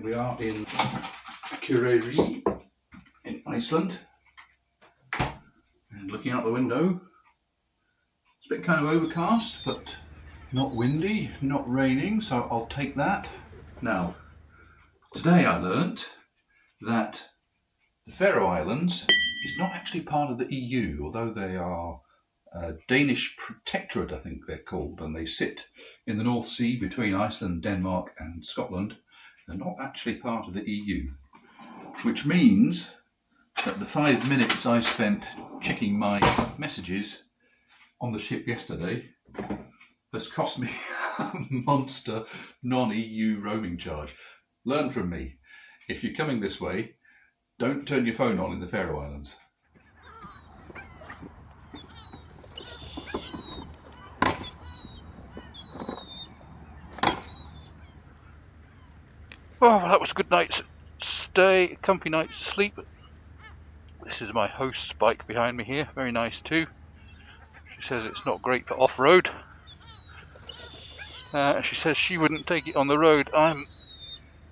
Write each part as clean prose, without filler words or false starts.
We are in Kureyri in Iceland, and looking out the window, it's a bit kind of overcast, but not windy, not raining, so I'll take that. Now, today I learnt that the Faroe Islands is not actually part of the EU, although they are Danish protectorate, I think they're called, and they sit in the North Sea between Iceland, Denmark and Scotland. They're not actually part of the EU, which means that the 5 minutes I spent checking my messages on the ship yesterday has cost me a monster non-EU roaming charge. Learn from me. If you're coming this way, don't turn your phone on in the Faroe Islands. Oh, well, that was a good night's stay, comfy night's sleep. This is my host's bike behind me here, very nice too. She says it's not great for off-road. She says she wouldn't take it on the road I'm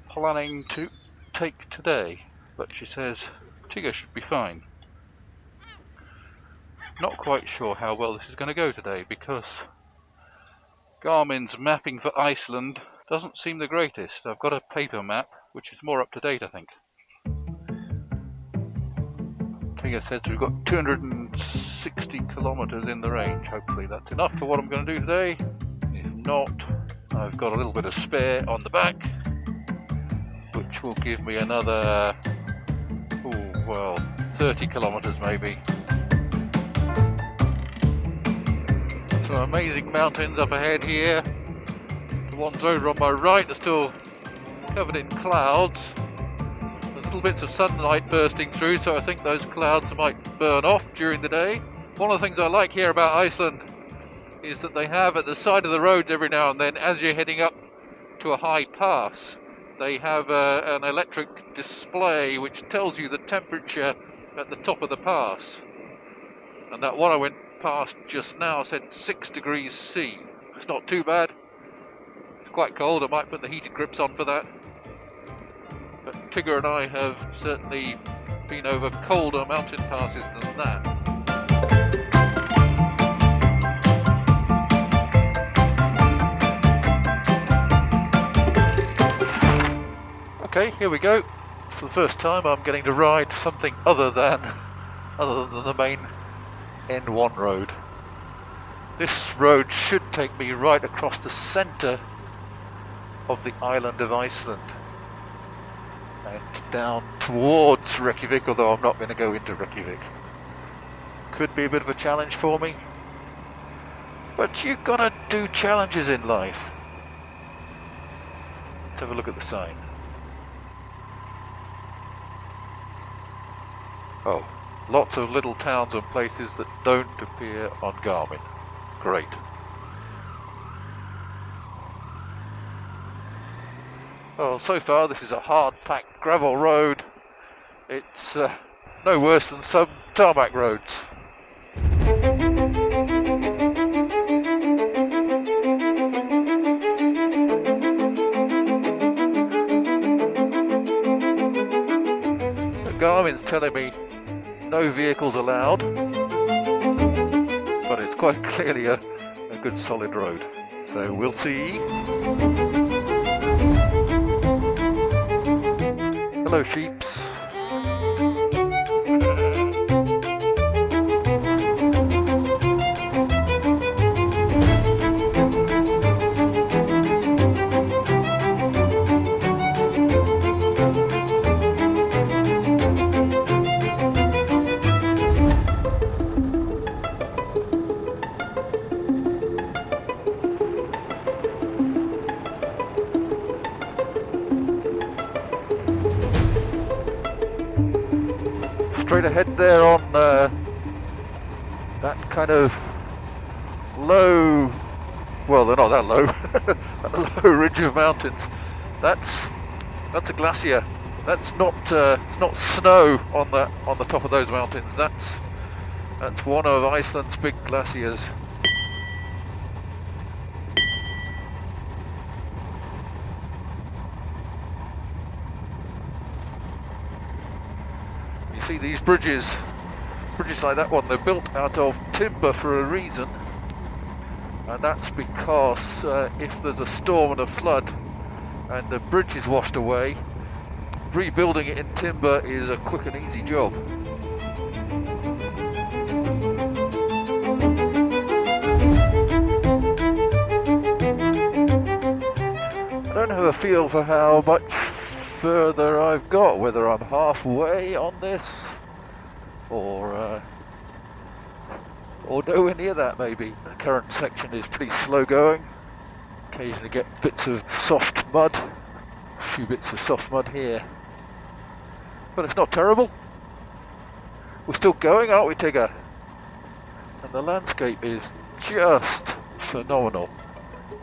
planning to take today, but she says Tigger should be fine. Not quite sure how well this is going to go today, because Garmin's mapping for Iceland doesn't seem the greatest. I've got a paper map, which is more up to date, I think. Tigger says we've got 260 kilometres in the range. Hopefully that's enough for what I'm going to do today. If not, I've got a little bit of spare on the back, which will give me another, 30 kilometres maybe. Some amazing mountains up ahead here. The ones over on my right are still covered in clouds. There's little bits of sunlight bursting through, so I think those clouds might burn off during the day. One of the things I like here about Iceland is that they have at the side of the roads every now and then, as you're heading up to a high pass, they have an electric display which tells you the temperature at the top of the pass. And that one I went past just now said 6 degrees C. It's not too bad. It's quite cold, I might put the heated grips on for that. But Tigger and I have certainly been over colder mountain passes than that. Okay, here we go. For the first time I'm getting to ride something other than the main N1 road. This road should take me right across the centre of the island of Iceland and down towards Reykjavik, although I'm not going to go into Reykjavik. Could be a bit of a challenge for me, but you've got to do challenges in life. Let's have a look at the sign. Oh, lots of little towns and places that don't appear on Garmin. Great. Well, so far this is a hard-packed gravel road. It's no worse than some tarmac roads. Garmin's telling me no vehicles allowed, but it's quite clearly a good solid road, so we'll see. Hello sheeps. Straight ahead there on that kind of low, well they're not that low, that low ridge of mountains. That's a glacier. That's not it's not snow on the top of those mountains. That's one of Iceland's big glaciers. You see these bridges like that one, they're built out of timber for a reason, and that's because if there's a storm and a flood and the bridge is washed away, rebuilding it in timber is a quick and easy job. I don't have a feel for how much further I've got, whether I'm halfway on this or nowhere near that maybe. The current section is pretty slow going. Occasionally get bits of soft mud, a few bits of soft mud here. But it's not terrible. We're still going, aren't we, Tigger? And the landscape is just phenomenal.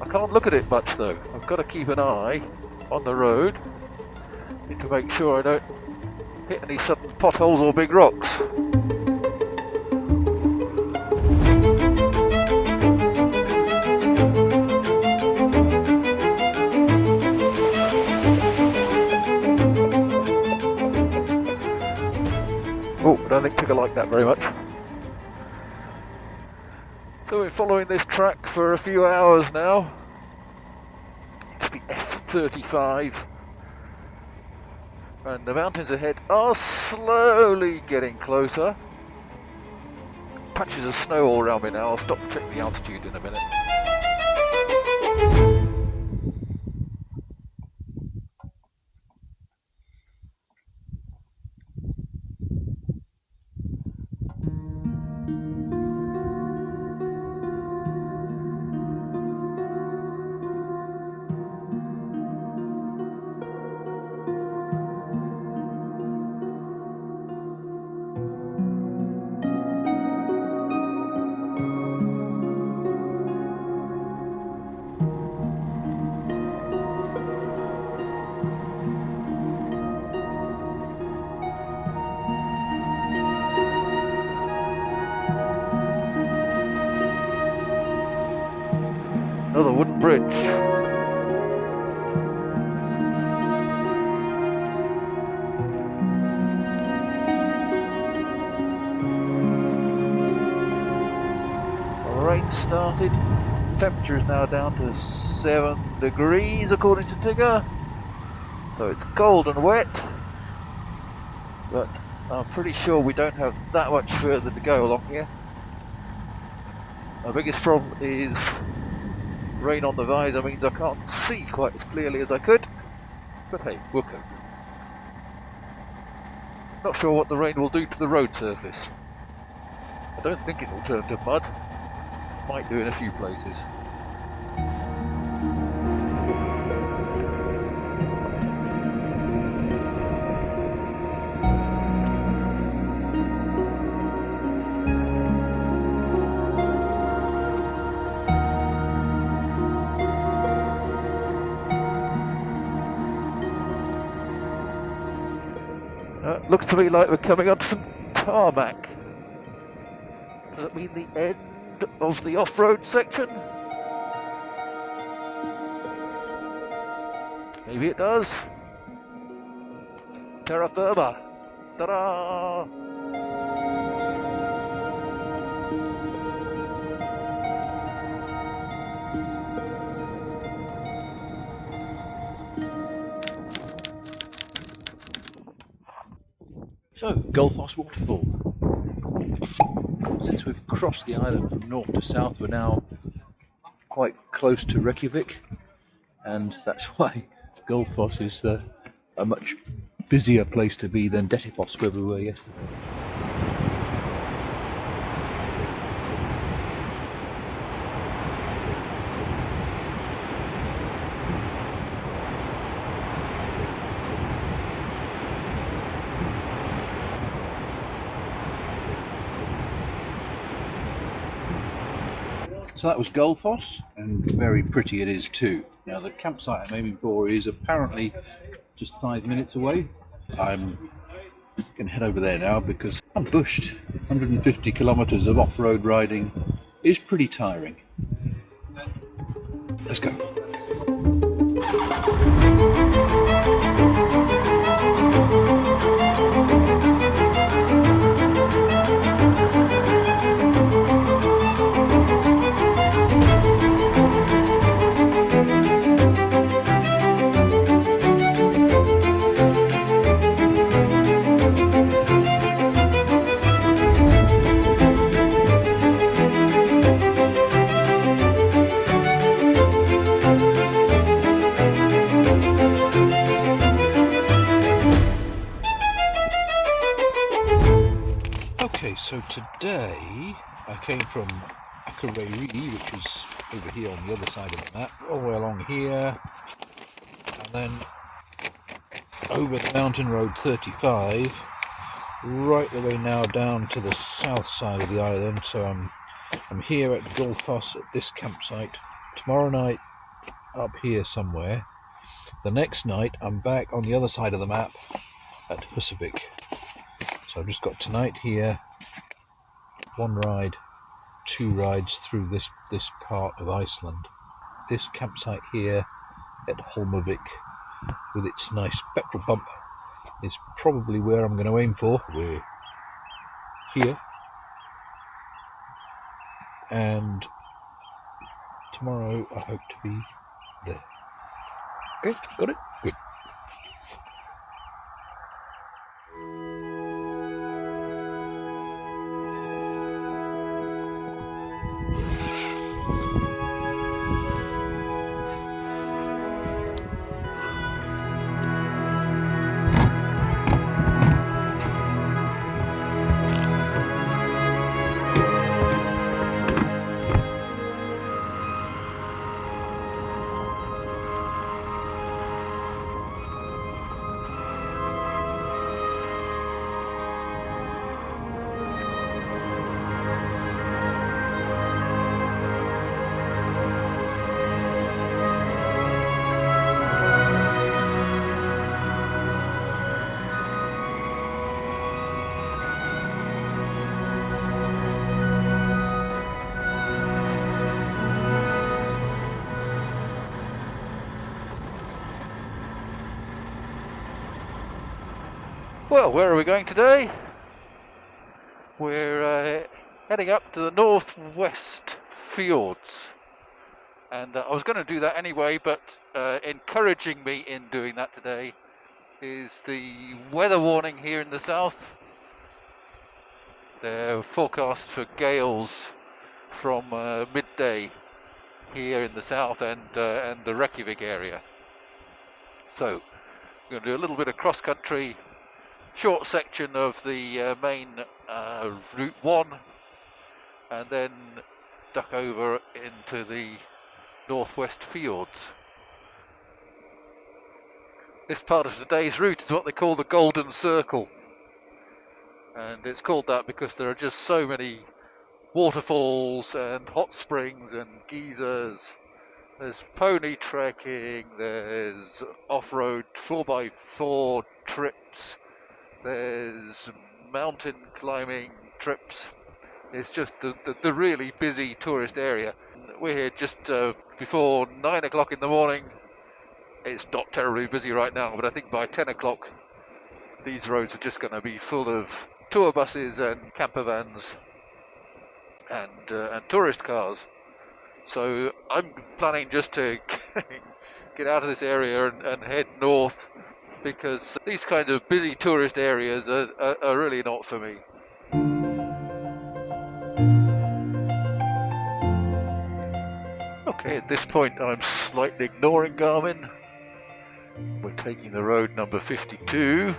I can't look at it much though. I've got to keep an eye on the road. Need to make sure I don't hit any sudden potholes or big rocks. Oh, I don't think Tigger liked that very much. So we're following this track for a few hours now. It's the F35. And the mountains ahead are slowly getting closer. Patches of snow all around me now. I'll stop and check the altitude in a minute. Another wooden bridge. Rain started. Temperature is now down to 7 degrees according to Tigger. So it's cold and wet. But I'm pretty sure we don't have that much further to go along here. Our biggest problem is rain on the visor means I can't see quite as clearly as I could, but hey, we'll cope. Not sure what the rain will do to the road surface. I don't think it will turn to mud. It might do in a few places. Looks to me like we're coming onto some tarmac. Does it mean the end of the off-road section? Maybe it does. Terra firma. Ta-da! So, Gulfoss waterfall. Since we've crossed the island from north to south, we're now quite close to Reykjavik, and that's why Gulfoss is a much busier place to be than Detour, where we were yesterday. So that was Gulfoss, and very pretty it is too. Now the campsite at Maybe is apparently just 5 minutes away. I'm going to head over there now because I'm bushed. 150 kilometers of off-road riding is pretty tiring. Let's go. Okay, so today I came from BLACKROADS, which is over here on the other side of the map, all the way along here, and then over the mountain road 35, right the way now down to the south side of the island. So I'm here at Gulfoss at this campsite. Tomorrow night up here somewhere. The next night I'm back on the other side of the map at Pixabay. So I've just got tonight here, one ride, 2 rides through this part of Iceland. This campsite here at Holmavik with its nice petrol pump is probably where I'm going to aim for. We're here, and tomorrow I hope to be there. Okay, got it? Good. Well, where are we going today? We're heading up to the northwest fjords, and I was going to do that anyway, but encouraging me in doing that today is the weather warning here in the south. They're forecast for gales from midday here in the south and the Reykjavik area. So we're going to do a little bit of cross-country, short section of the main Route 1, and then duck over into the northwest fjords. This part of today's route is what they call the Golden Circle, and it's called that because there are just so many waterfalls and hot springs and geysers. There's pony trekking, there's off-road 4x4 trips, there's mountain climbing trips. It's just the really busy tourist area. We're here just before 9 o'clock in the morning. It's not terribly busy right now, but I think by 10 o'clock these roads are just going to be full of tour buses and camper vans and tourist cars. So I'm planning just to get out of this area and head north, because these kind of busy tourist areas are really not for me. Okay, at this point I'm slightly ignoring Garmin. We're taking the road number 52,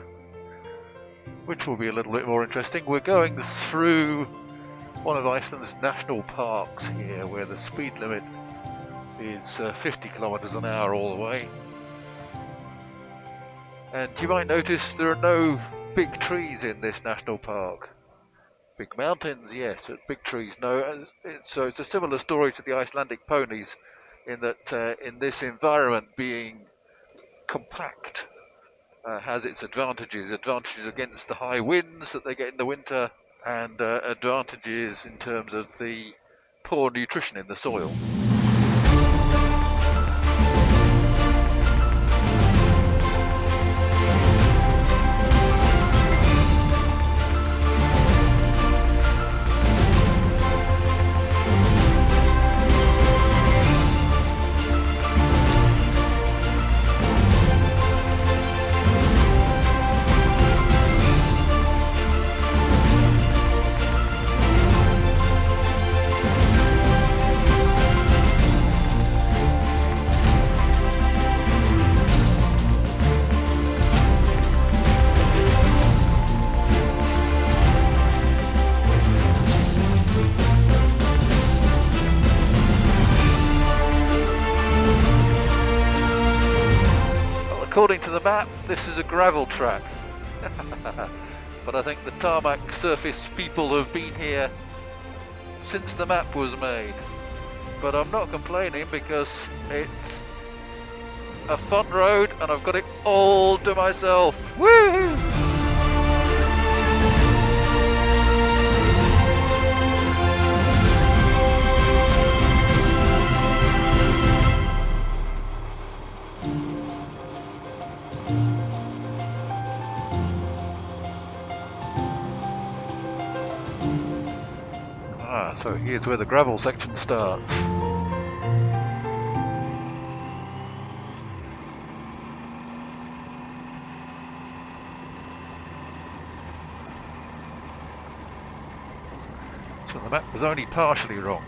which will be a little bit more interesting. We're going through one of Iceland's national parks here, where the speed limit is 50 kilometers an hour all the way. And you might notice there are no big trees in this national park. Big mountains, yes, but big trees, no. So it's a similar story to the Icelandic ponies, in that in this environment, being compact has its advantages against the high winds that they get in the winter, and advantages in terms of the poor nutrition in the soil. according to the map, this is a gravel track. But I think the tarmac surface people have been here since the map was made. But I'm not complaining because it's a fun road and I've got it all to myself. Woo! So here's where the gravel section starts. So the map was only partially wrong.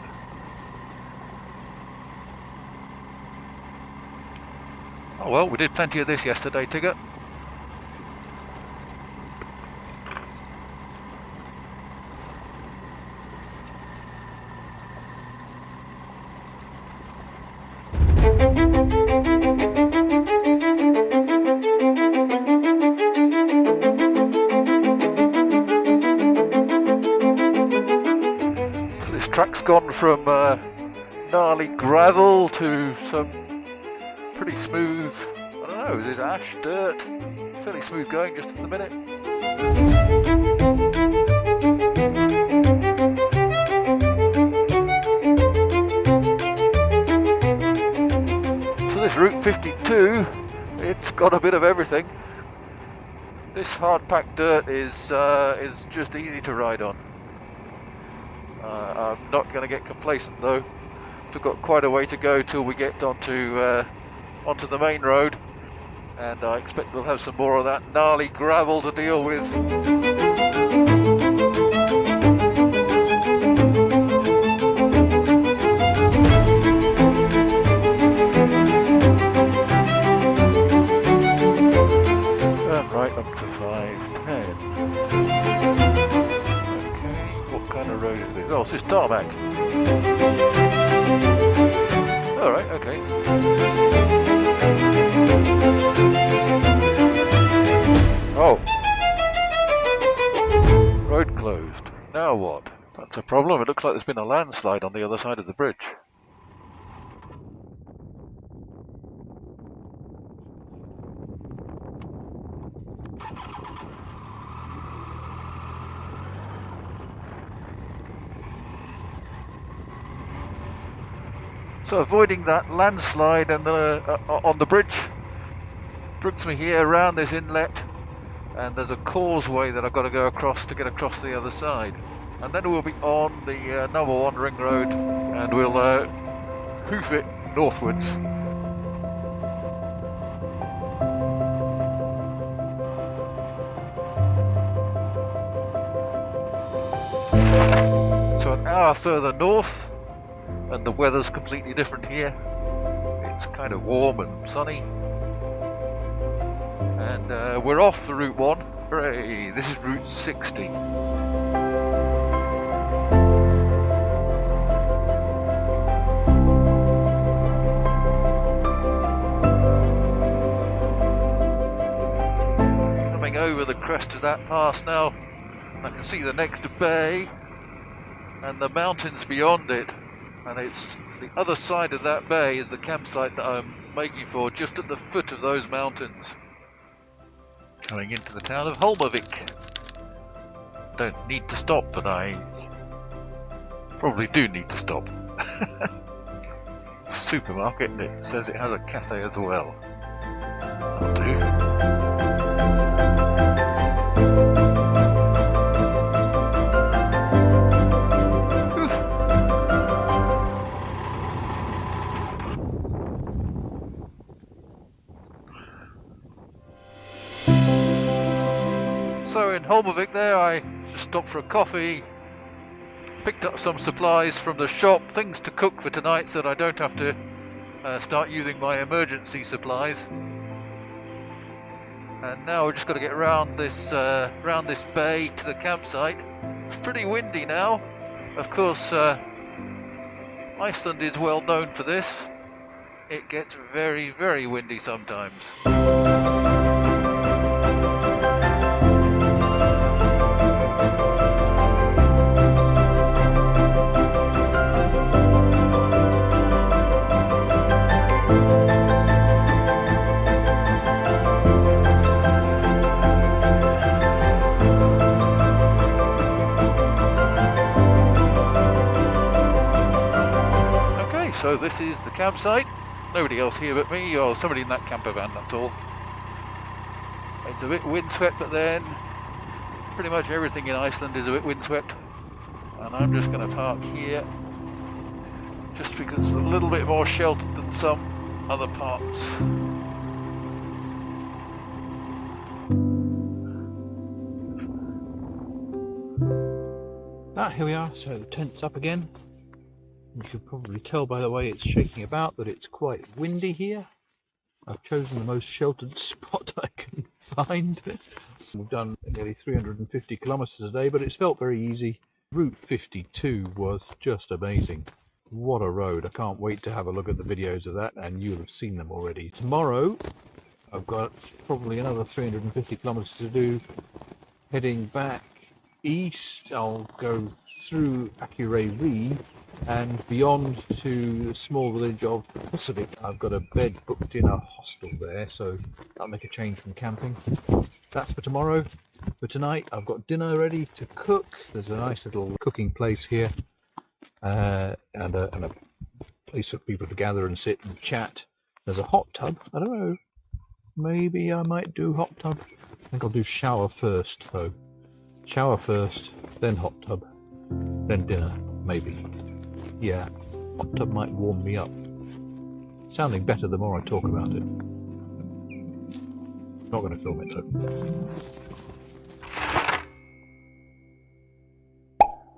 Oh well, we did plenty of this yesterday, Tigger. Track's gone from gnarly gravel to some pretty smooth, I don't know, is this ash, dirt? Fairly smooth going just at the minute. So this Route 52, it's got a bit of everything. This hard packed dirt is just easy to ride on. I'm not going to get complacent though. We've got quite a way to go till we get onto the main road, and I expect we'll have some more of that gnarly gravel to deal with. And right up to 510. Kind of road is this? Oh, it's just tarmac. Alright, okay. Oh. Road closed. Now what? That's a problem. It looks like there's been a landslide on the other side of the bridge. So avoiding that landslide and on the bridge brings me here around this inlet, and there's a causeway that I've got to go across to get across the other side, and then we'll be on the number 1 ring road, and we'll hoof it northwards. So an hour further north, and the weather's completely different here. It's kind of warm and sunny. And we're off the Route 1. Hooray! This is Route 60. Coming over the crest of that pass now, I can see the next bay and the mountains beyond it. And it's the other side of that bay is the campsite that I'm making for, just at the foot of those mountains. Going into the town of Holmavik. Don't need to stop, but I probably do need to stop. Supermarket, it says it has a cafe as well. That'll do. So in Holmavik there, I just stopped for a coffee, picked up some supplies from the shop, things to cook for tonight so that I don't have to start using my emergency supplies. And now we've just got to get around this bay to the campsite. It's pretty windy now. Of course, Iceland is well known for this. It gets very, very windy sometimes. so this is the campsite. Nobody else here but me, or somebody in that camper van, that's all. It's a bit windswept, but then pretty much everything in Iceland is a bit windswept. And I'm just going to park here, just because it's a little bit more sheltered than some other parts. Here we are, so the tent's up again. You can probably tell by the way it's shaking about that it's quite windy here. I've chosen the most sheltered spot I can find. We've done nearly 350 kilometers a day, but it's felt very easy. Route 52 was just amazing. What a road. I can't wait to have a look at the videos of that, and you'll have seen them already. Tomorrow I've got probably another 350 kilometers to do, heading back east. I'll go through Akureyri and beyond to the small village of Pixabay. I've got a bed booked in a hostel there, so that'll make a change from camping. That's for tomorrow. For tonight I've got dinner ready to cook. There's a nice little cooking place here, and a place for people to gather and sit and chat. There's a hot tub. I don't know, maybe I might do hot tub. I think I'll do shower first though. Shower first, then hot tub, then dinner, maybe. Yeah, hot tub might warm me up. Sounding better the more I talk about it. Not going to film it though.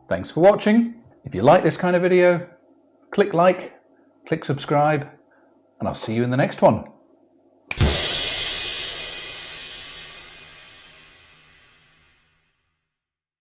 Thanks for watching. If you like this kind of video, click like, click subscribe, and I'll see you in the next one.